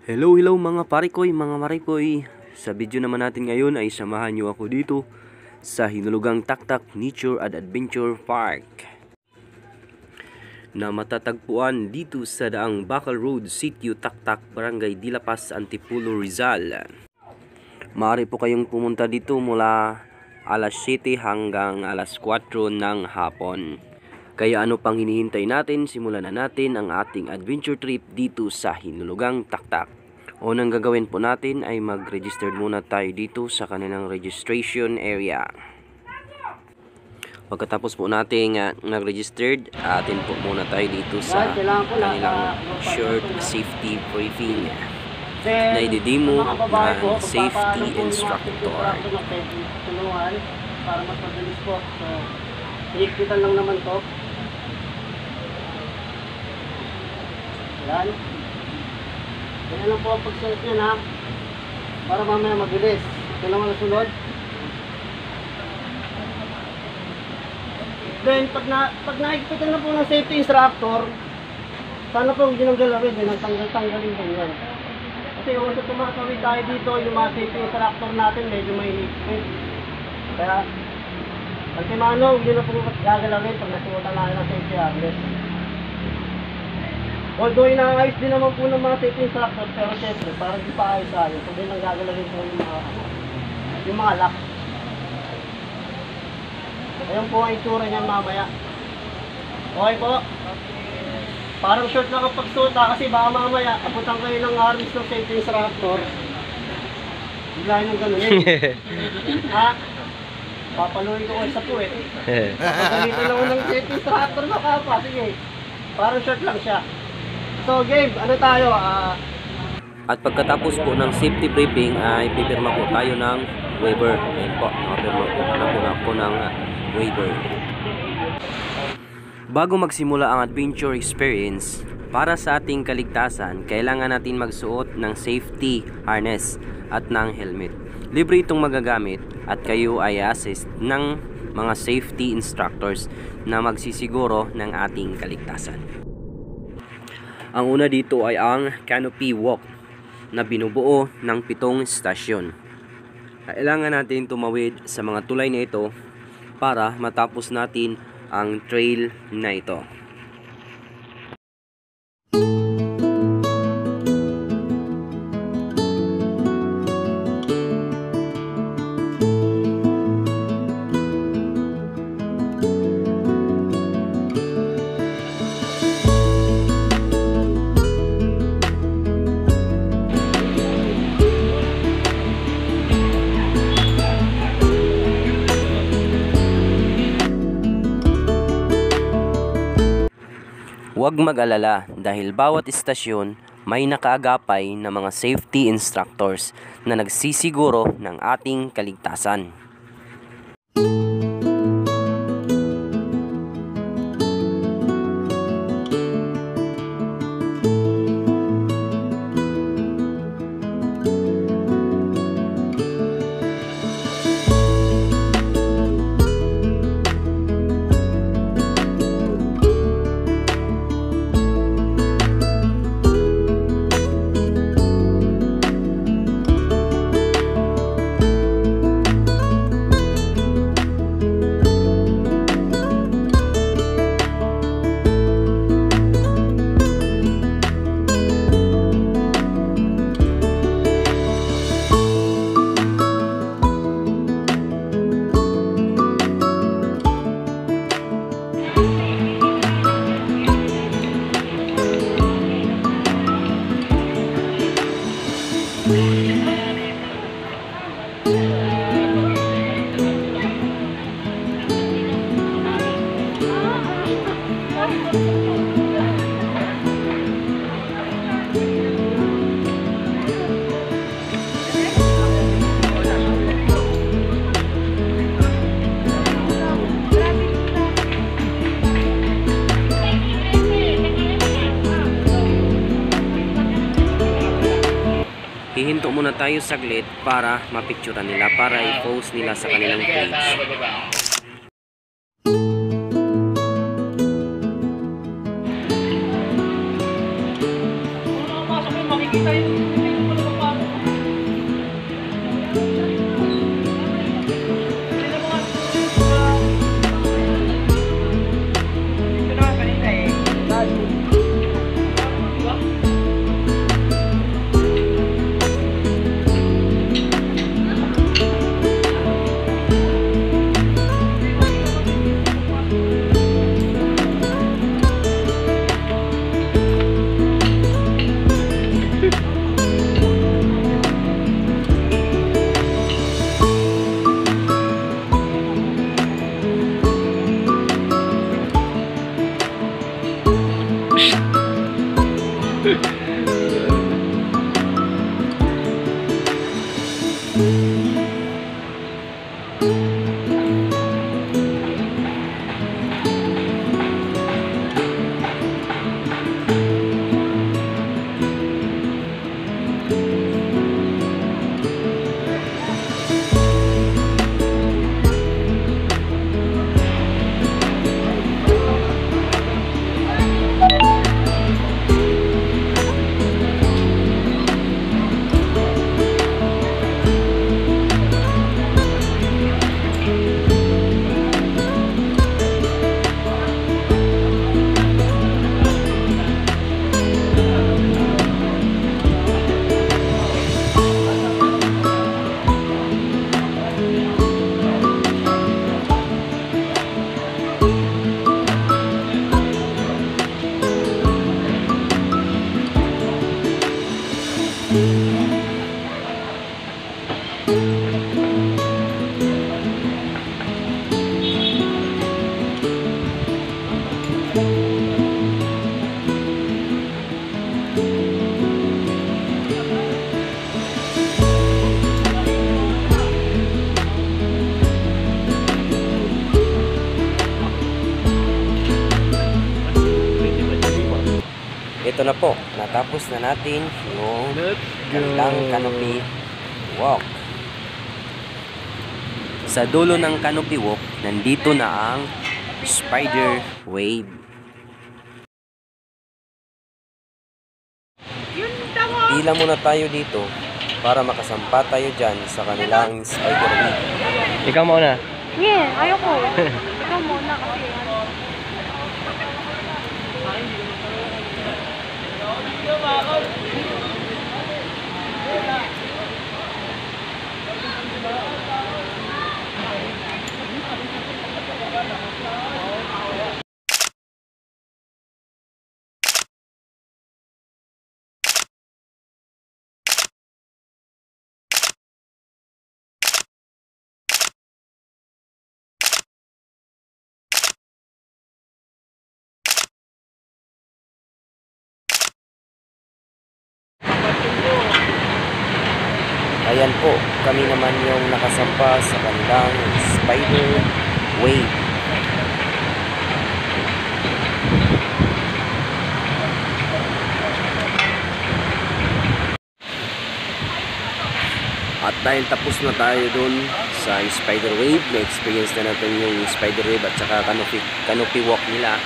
Hello mga parikoy, mga marikoy. Sa video naman natin ngayon ay samahan nyo ako dito sa Hinulugang Taktak Nature and Adventure Park na matatagpuan dito sa daang Bacal Road, Sitio Taktak, Barangay Dilapas, Antipolo, Rizal. Maaari po kayong pumunta dito mula alas 7 hanggang alas 4 ng hapon. Kaya ano pang hinihintay natin, simulan na natin ang ating adventure trip dito sa Hinulugang Taktak. Unang gagawin po natin ay mag-register muna tayo dito sa kanilang registration area. Pagkatapos po natin nag-registered, atin po muna tayo dito sa kanilang short safety briefing na ididemo ng safety instructor. Para mas mabilis po. So, higpitan lang naman to. Yan. Ganyan lang po ang pagsuot nyo na para mamaya mabilis. Ito naman ang sunod. Then, pag nahigpitan na po ng safety instructor, sana po hindi nang galawin, hindi nang tanggalin din yan. Kasi kung sa tumatawid tayo dito, yung mga safety instructor natin medyo may higpit. Kaya, pag timano, hindi na po gagalawin pag nasuotan natin ng safety harness. Although inaayos din naman po ng mga safety instructor, pero syempre, parang di pa ayos-ayos. So, din ang gagalawin po yung mga lock. Ayun po ang itsura niyan mamaya. Okay po. Parang short lang ang pagsuot kasi baka mamaya abutan kayo ng harness ng safety instructor. Biglayin ng ganun ha? Papaluin ko kayo sa puwet. Papagalitan lang ng safety instructor na kapa. Sige. Parang short lang siya. So game, ano tayo? At pagkatapos po ng safety briefing ay pipirma po tayo ng waiver. Ayan po, nakapirma po ng waiver. Bago magsimula ang adventure experience, para sa ating kaligtasan, kailangan natin magsuot ng safety harness at ng helmet. Libre itong magagamit at kayo ay assist ng mga safety instructors na magsisiguro ng ating kaligtasan. Ang una dito ay ang canopy walk na binubuo ng 7 stasyon. Kailangan natin tumawid sa mga tulay na ito para matapos natin ang trail na ito. Huwag mag-alala dahil bawat istasyon may nakaagapay na mga safety instructors na nagsisiguro ng ating kaligtasan. Hihinto muna tayo saglit para mapicturean nila, para i-post nila sa kanilang page. Ito na po, natapos na natin yung kanilang canopy walk. Sa dulo ng canopy walk, nandito na ang spider wave. Pila muna tayo dito para makasampa tayo dyan sa kanilang spider wave. Ikaw muna. Yeah, ayoko. Ikaw muna kasi ano. Ayan po, kami naman yung nakasampa sa kanilang spider wave. At dahil tapos na tayo dun sa spider wave, na-experience na natin yung spider wave at saka canopy walk nila.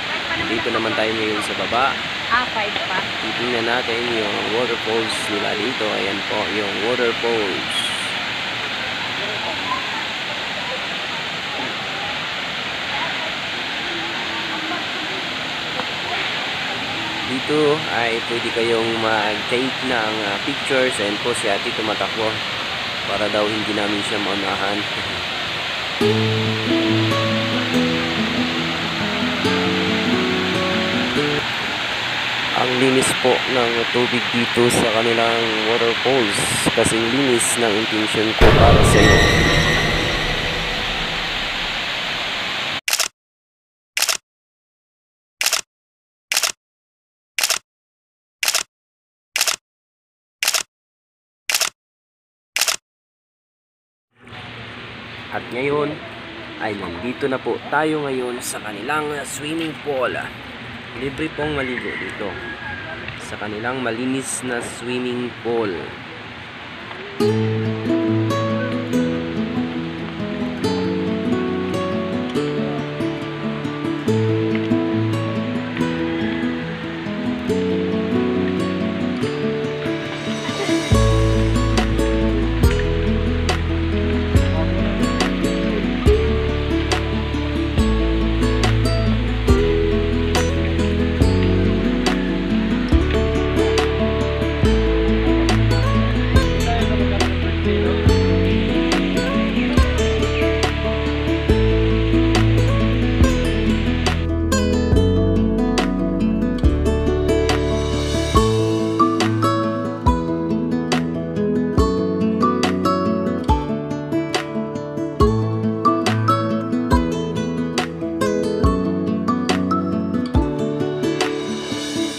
Dito naman tayo ngayon sa baba. 5 pa. Titingnan natin yung waterfalls nila dito. Ayan po yung waterfalls. Dito ay pwede kayong mag-take ng pictures. Ayan po si ate tumatakbo para daw hindi namin siya maunahan. Ang linis po ng tubig dito sa kanilang waterfalls. Kasing linis ng intention ko para sa iyo. At ngayon ay nandito na po tayo ngayon sa kanilang swimming pool. Libre pong maligo dito sa kanilang malinis na swimming pool.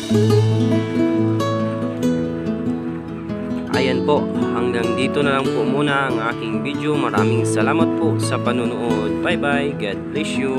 Ayan po, hanggang dito na lang po muna ang aking video. Maraming salamat po sa panunood. Bye bye, God bless you.